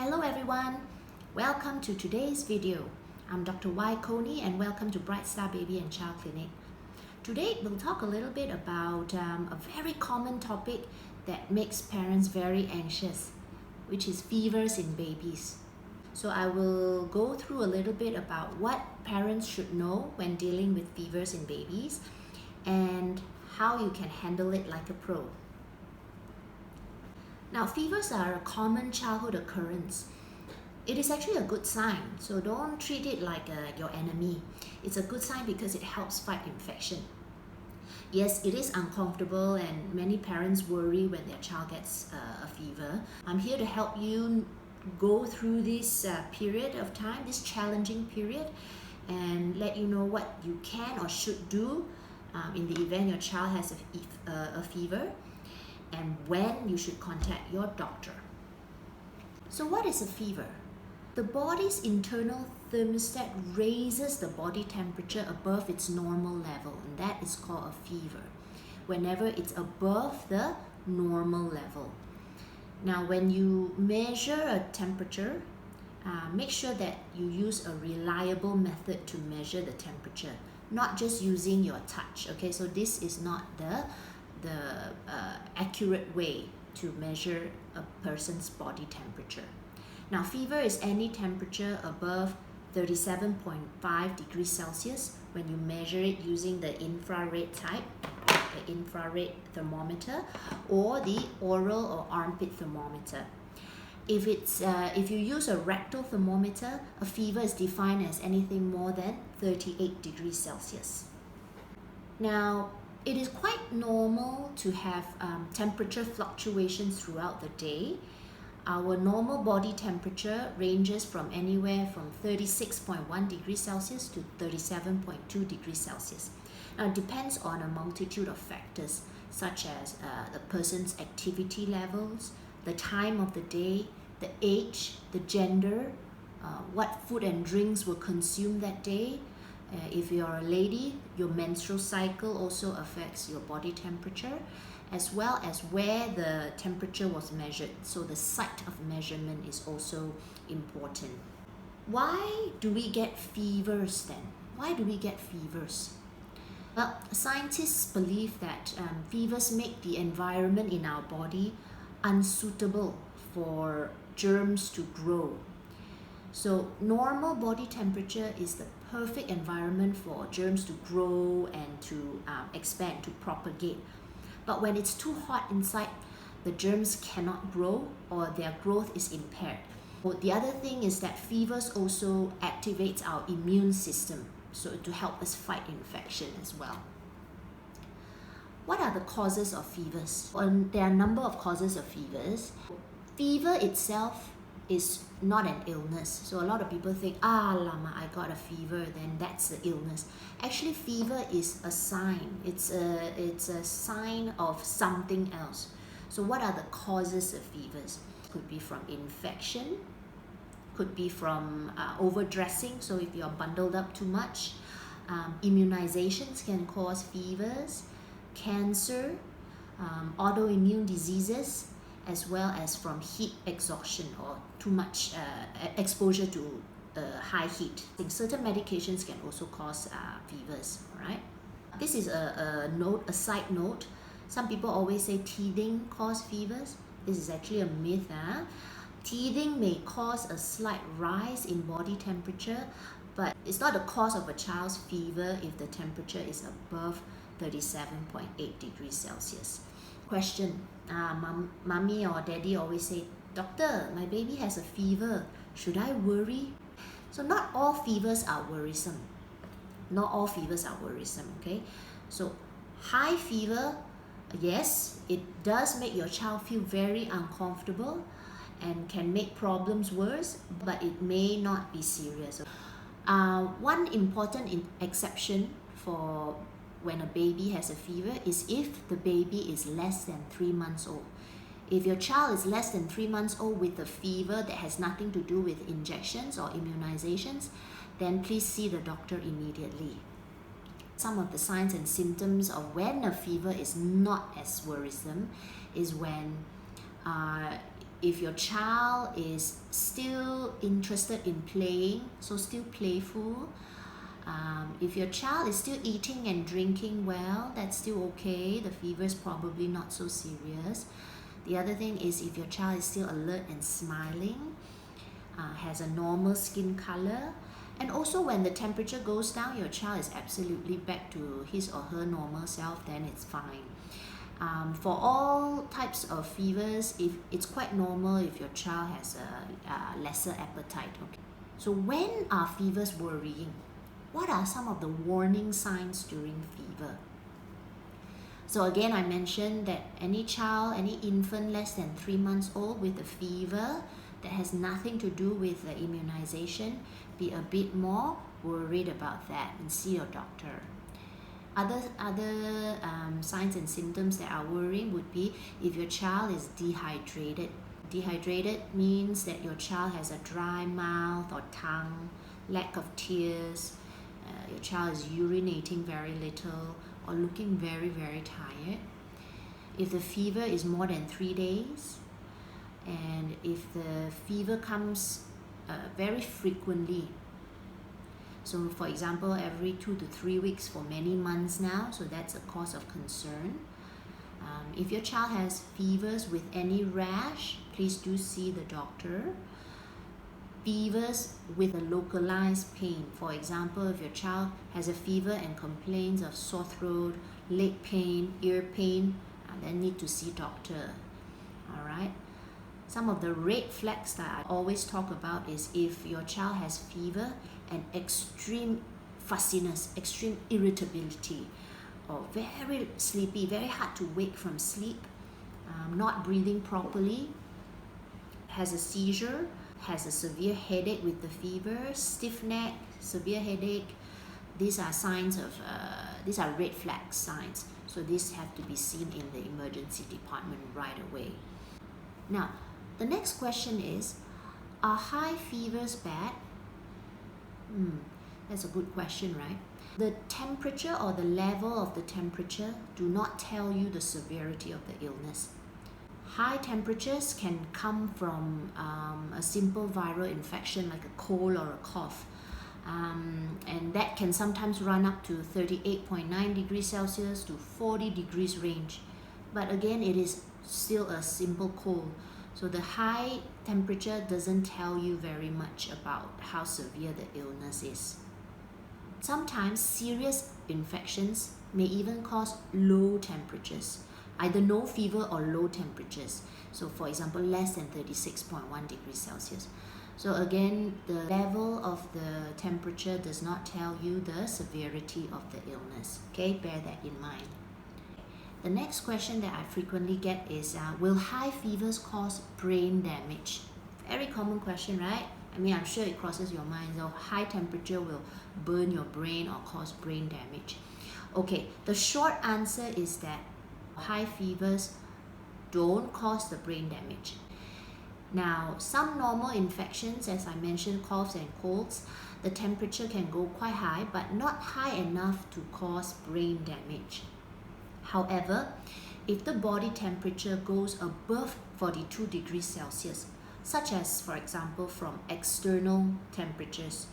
Hello everyone, welcome to today's video. I'm Dr. Y. Coney and welcome to Bright Star Baby and Child Clinic. Today we'll talk a little bit about a very common topic that makes parents very anxious, which is fevers in babies. So I will go through a little bit about what parents should know when dealing with fevers in babies and how you can handle it like a pro. Now, fevers are a common childhood occurrence. It is actually a good sign, so don't treat it like your enemy. It's a good sign because it helps fight infection. Yes, it is uncomfortable and many parents worry when their child gets a fever. I'm here to help you go through this period of time, this challenging period, and let you know what you can or should do in the event your child has a fever, and when you should contact your doctor. So what is a fever? The body's internal thermostat raises the body temperature above its normal level, and that is called a fever, whenever it's above the normal level. Now, when you measure a temperature, make sure that you use a reliable method to measure the temperature, not just using your touch. Okay, so this is not the accurate way to measure a person's body temperature. Now, fever is any temperature above 37.5 degrees Celsius when you measure it using the infrared type, the infrared thermometer, or the oral or armpit thermometer. If you use a rectal thermometer, a fever is defined as anything more than 38 degrees Celsius. Now, it is quite normal to have temperature fluctuations throughout the day. Our normal body temperature ranges from anywhere from 36.1 degrees Celsius to 37.2 degrees Celsius. Now, it depends on a multitude of factors, such as the person's activity levels, the time of the day, the age, the gender, what food and drinks were consumed that day. If you're a lady, your menstrual cycle also affects your body temperature, as well as where the temperature was measured. So the site of measurement is also important. Why do we get fevers then? Why do we get fevers? Well, scientists believe that fevers make the environment in our body unsuitable for germs to grow. So normal body temperature is the perfect environment for germs to grow and to expand, to propagate. But when it's too hot inside, the germs cannot grow or their growth is impaired. The other thing is that fevers also activates our immune system, so to help us fight infection as well. What are the causes of fevers? There are a number of causes of fevers. Fever itself is not an illness. So a lot of people think, lama, I got a fever, then that's the illness. Actually, fever is a sign. It's a sign of something else. So what are the causes of fevers? Could be from infection, could be from overdressing, so if you're bundled up too much. Immunizations can cause fevers, cancer, autoimmune diseases, as well as from heat exhaustion or too much exposure to high heat. Certain medications can also cause fevers, all right? This is a side note. Some people always say teething causes fevers. This is actually a myth. Teething may cause a slight rise in body temperature, but it's not the cause of a child's fever if the temperature is above 37.8 degrees Celsius. Question, mommy or daddy always say, doctor, my baby has a fever, should I worry? So not all fevers are worrisome. Not all fevers are worrisome, okay? So high fever, yes, it does make your child feel very uncomfortable and can make problems worse, but it may not be serious. One important exception for when a baby has a fever is if the baby is less than 3 months old. If your child is less than 3 months old with a fever that has nothing to do with injections or immunizations, then please see the doctor immediately. Some of the signs and symptoms of when a fever is not as worrisome is when if your child is still interested in playing, so still playful, if your child is still eating and drinking well, that's still okay. The fever is probably not so serious. The other thing is if your child is still alert and smiling, has a normal skin color, and also when the temperature goes down, your child is absolutely back to his or her normal self, then it's fine. For all types of fevers, if it's quite normal if your child has a lesser appetite. Okay. So when are fevers worrying? What are some of the warning signs during fever? So again, I mentioned that any child, any infant less than 3 months old with a fever that has nothing to do with the immunization, be a bit more worried about that and see your doctor. Other signs and symptoms that are worrying would be if your child is dehydrated. Dehydrated means that your child has a dry mouth or tongue, lack of tears, your child is urinating very little or looking very, very tired. If the fever is more than 3 days, and if the fever comes very frequently, so for example every 2 to 3 weeks for many months now, so that's a cause of concern. If your child has fevers with any rash, please do see the doctor. Fevers with a localized pain, for example if your child has a fever and complains of sore throat, leg pain, ear pain, then need to see doctor. Alright. Some of the red flags that I always talk about is if your child has fever and extreme fussiness, extreme irritability, or very sleepy, very hard to wake from sleep, not breathing properly, has a seizure, has a severe headache with the fever, stiff neck, severe headache. These are signs of, these are red flag signs. So these have to be seen in the emergency department right away. Now, the next question is, are high fevers bad? That's a good question, right? The temperature or the level of the temperature do not tell you the severity of the illness. High temperatures can come from a simple viral infection like a cold or a cough. And that can sometimes run up to 38.9 degrees Celsius to 40 degrees range. But again, it is still a simple cold. So the high temperature doesn't tell you very much about how severe the illness is. Sometimes serious infections may even cause low temperatures, either no fever or low temperatures. So for example, less than 36.1 degrees Celsius. So again, the level of the temperature does not tell you the severity of the illness. Okay, bear that in mind. The next question that I frequently get is, will high fevers cause brain damage? Very common question, right? I mean, I'm sure it crosses your mind. So high temperature will burn your brain or cause brain damage. Okay, the short answer is that high fevers don't cause the brain damage. Now, some normal infections, as I mentioned, coughs and colds, the temperature can go quite high, but not high enough to cause brain damage. However, if the body temperature goes above 42 degrees Celsius, such as, for example, from external temperatures,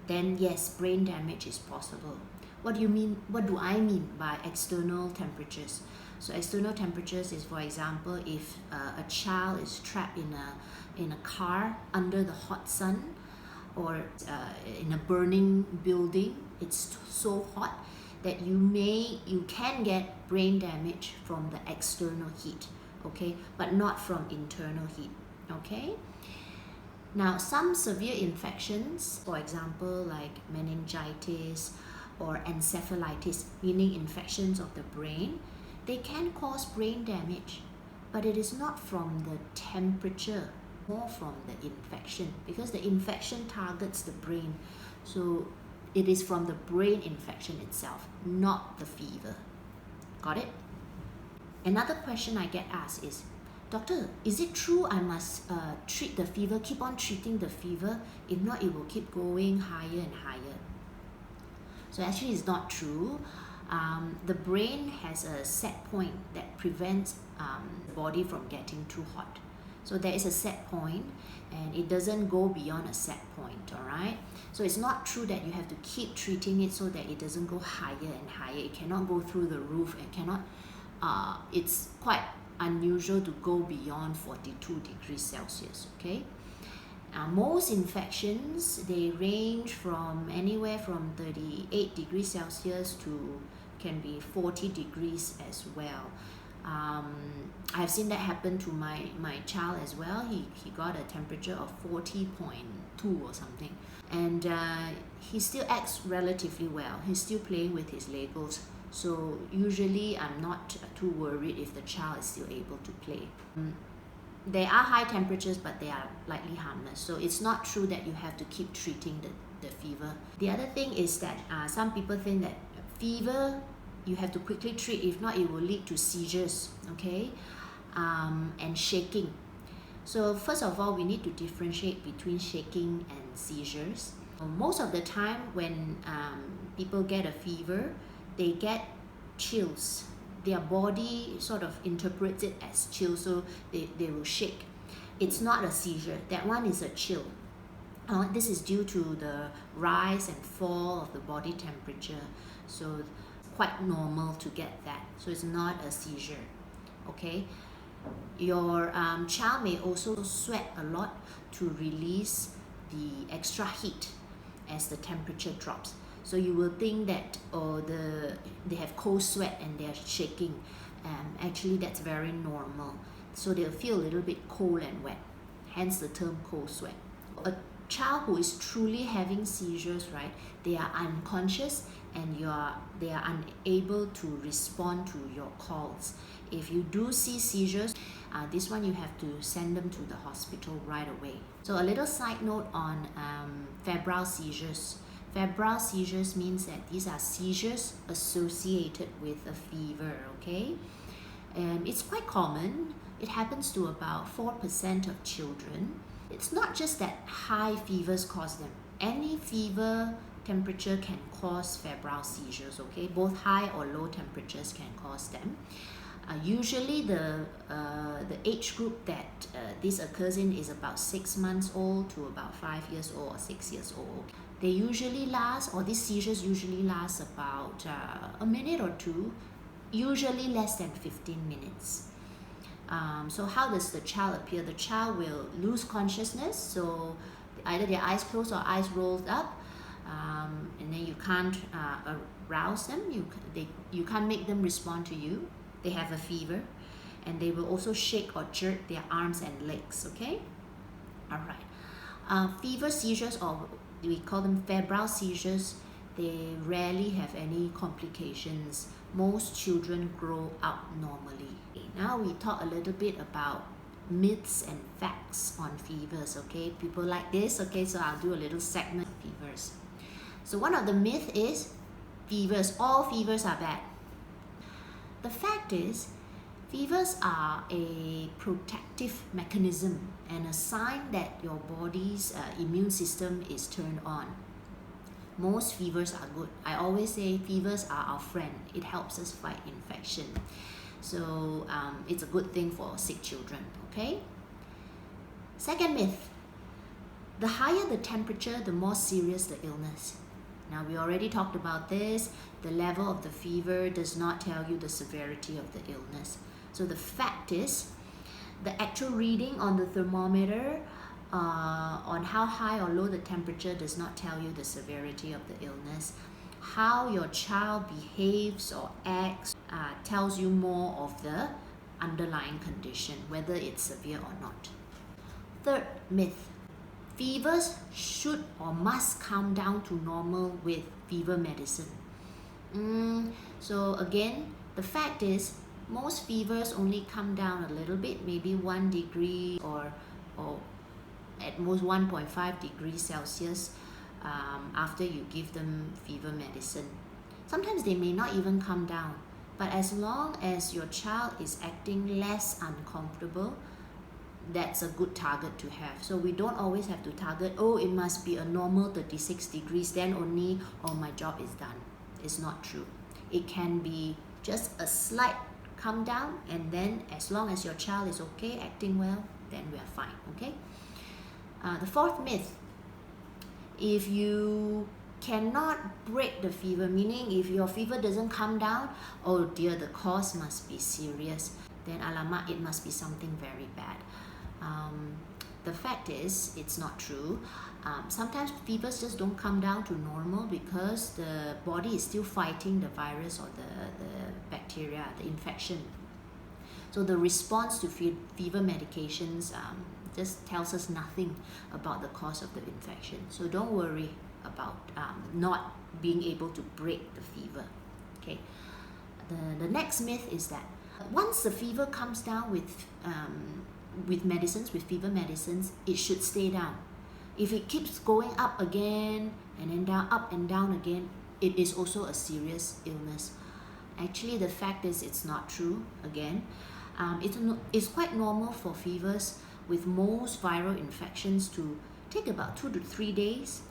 then yes, brain damage is possible. What do I mean by external temperatures? So external temperatures is, for example, if a child is trapped in a car under the hot sun, or in a burning building, it's so hot that you can get brain damage from the external heat, okay, but not from internal heat, okay. Now, some severe infections, for example, like meningitis or encephalitis, meaning infections of the brain, they can cause brain damage, but it is not from the temperature, more from the infection, because the infection targets the brain. So it is from the brain infection itself, not the fever. Got it? Another question I get asked is, Doctor, is it true I must treat the fever, keep on treating the fever? If not, it will keep going higher and higher. So actually it's not true. The brain has a set point that prevents the body from getting too hot. So there is a set point, and it doesn't go beyond a set point, all right? So it's not true that you have to keep treating it so that it doesn't go higher and higher. It cannot go through the roof. It cannot, it's quite unusual to go beyond 42 degrees Celsius, okay? Most infections, they range from anywhere from 38 degrees Celsius to can be 40 degrees as well. I've seen that happen to my child as well. He got a temperature of 40.2 or something, and he still acts relatively well. He's still playing with his Legos, so usually I'm not too worried if the child is still able to play. There are high temperatures, but they are likely harmless, so it's not true that you have to keep treating the fever. The other thing is that some people think that fever you have to quickly treat, if not it will lead to seizures, okay, and shaking. So first of all, we need to differentiate between shaking and seizures. Most of the time when people get a fever, they get chills. Their body sort of interprets it as chill, so they will shake. It's not a seizure. That one is a chill. This is due to the rise and fall of the body temperature. So quite normal to get that. So it's not a seizure, okay? Your child may also sweat a lot to release the extra heat as the temperature drops. So you will think that they have cold sweat and they are shaking. Actually, that's very normal. So they'll feel a little bit cold and wet, hence the term cold sweat. A child who is truly having seizures, right, they are unconscious and they are unable to respond to your calls. If you do see seizures, this one you have to send them to the hospital right away. So a little side note on febrile seizures. Febrile seizures means that these are seizures associated with a fever, okay? It's quite common. It happens to about 4% of children. It's not just that high fevers cause them. Any fever temperature can cause febrile seizures, okay? Both high or low temperatures can cause them. Usually the age group that this occurs in is about 6 months old to about 5 years old or 6 years old. They usually last, or these seizures usually last about a minute or two, usually less than 15 minutes. So how does the child appear? The child will lose consciousness, so either their eyes closed or eyes rolled up, and then you can't arouse them, you can't make them respond to you. They have a fever, and they will also shake or jerk their arms and legs, okay? All right. Fever seizures, or we call them febrile seizures, they rarely have any complications. Most children grow up normally. Now we talk a little bit about myths and facts on fevers, okay? People like this, okay? So I'll do a little segment on fevers. So one of the myths is all fevers are bad. The fact is, fevers are a protective mechanism and a sign that your body's immune system is turned on. Most fevers are good. I always say fevers are our friend. It helps us fight infection. So it's a good thing for sick children, okay? Second myth, the higher the temperature, the more serious the illness. Now, we already talked about this. The level of the fever does not tell you the severity of the illness. So the fact is, the actual reading on the thermometer on how high or low the temperature does not tell you the severity of the illness. How your child behaves or acts tells you more of the underlying condition, whether it's severe or not. Third myth, fevers should or must come down to normal with fever medicine. So again, the fact is, most fevers only come down a little bit, maybe 1 degree or at most 1.5 degrees Celsius after you give them fever medicine. Sometimes they may not even come down, but as long as your child is acting less uncomfortable, that's a good target to have. So we don't always have to target, it must be a normal 36 degrees, then only, my job is done. It's not true. It can be just a slight come down, and then as long as your child is okay, acting well, then we are fine, okay? The fourth myth, if you cannot break the fever, meaning if your fever doesn't come down, oh dear, the cause must be serious, then alamak, it must be something very bad. The fact is, it's not true. Sometimes fevers just don't come down to normal because the body is still fighting the virus or the bacteria, the infection. So the response to fever medications just tells us nothing about the cause of the infection. So don't worry about not being able to break the fever. Okay. The next myth is that once the fever comes down with fever medicines, it should stay down. If it keeps going up again and then down, up and down again, it is also a serious illness. Actually, the fact is it's not true. Again, it's quite normal for fevers with most viral infections to take about 2 to 3 days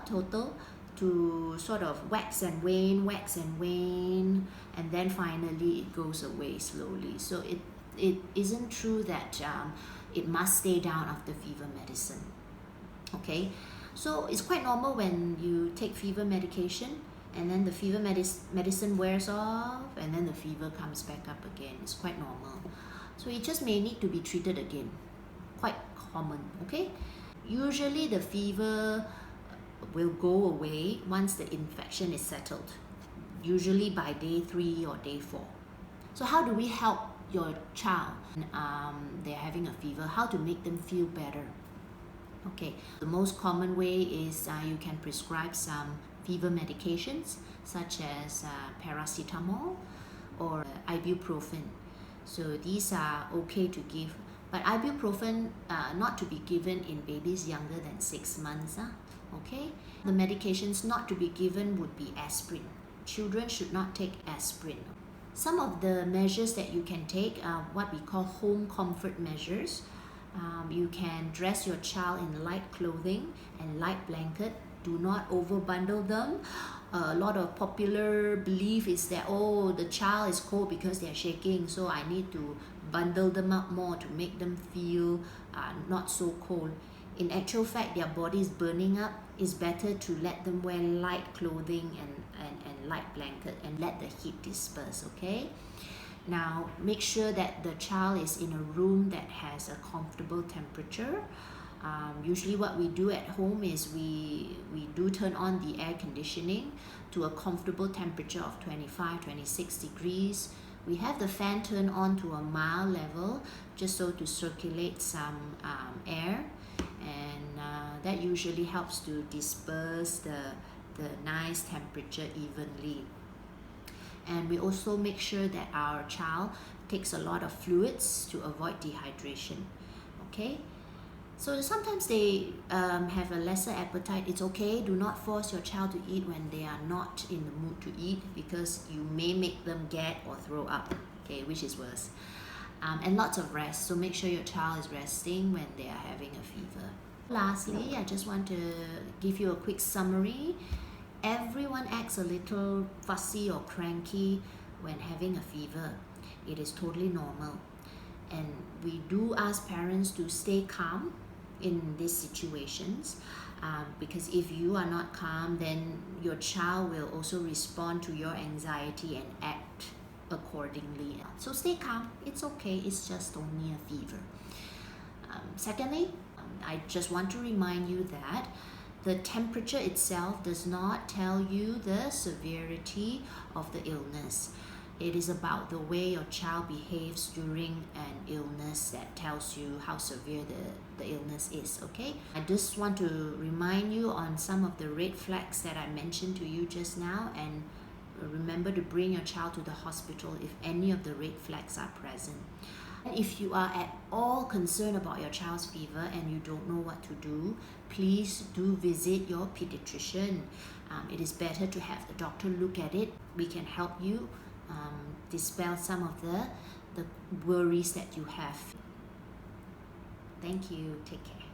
total to sort of wax and wane, and then finally it goes away slowly. So it isn't true that it must stay down after fever medicine. Okay, so it's quite normal when you take fever medication and then the fever medicine wears off and then the fever comes back up again. It's quite normal. So it just may need to be treated again. Quite common, okay? Usually the fever will go away once the infection is settled, usually by day 3 or day 4. So how do we help your child they're having a fever? How to make them feel better? Okay, the most common way is you can prescribe some fever medications such as paracetamol or ibuprofen. So these are okay to give, but ibuprofen not to be given in babies younger than 6 months. Okay, the medications not to be given would be aspirin. Children should not take aspirin. Some of the measures that you can take are what we call home comfort measures. You can dress your child in light clothing and light blanket. Do not overbundle them. A lot of popular belief is that, oh, the child is cold because they're shaking, so I need to bundle them up more to make them feel not so cold. In actual fact, their body is burning up. It's better to let them wear light clothing and light blanket and let the heat disperse, okay? Now, make sure that the child is in a room that has a comfortable temperature. Usually what we do at home is we do turn on the air conditioning to a comfortable temperature of 25, 26 degrees. We have the fan turned on to a mild level just so to circulate some air, and that usually helps to disperse the nice temperature evenly. And we also make sure that our child takes a lot of fluids to avoid dehydration. Okay, so sometimes they have a lesser appetite. It's okay. Do not force your child to eat when they are not in the mood to eat, because you may make them gag or throw up, okay, which is worse. And lots of rest. So make sure your child is resting when they are having a fever. Lastly, I just want to give you a quick summary. Everyone acts a little fussy or cranky when having a fever. It is totally normal. And we do ask parents to stay calm in these situations, because if you are not calm, then your child will also respond to your anxiety and act accordingly. So stay calm. It's okay. It's just only a fever. Secondly, I just want to remind you that the temperature itself does not tell you the severity of the illness. It is about the way your child behaves during an illness that tells you how severe the illness is, okay? I just want to remind you on some of the red flags that I mentioned to you just now, and remember to bring your child to the hospital if any of the red flags are present. And if you are at all concerned about your child's fever and you don't know what to do, please do visit your pediatrician. It is better to have the doctor look at it. We can help you dispel some of the worries that you have. Thank you. Take care.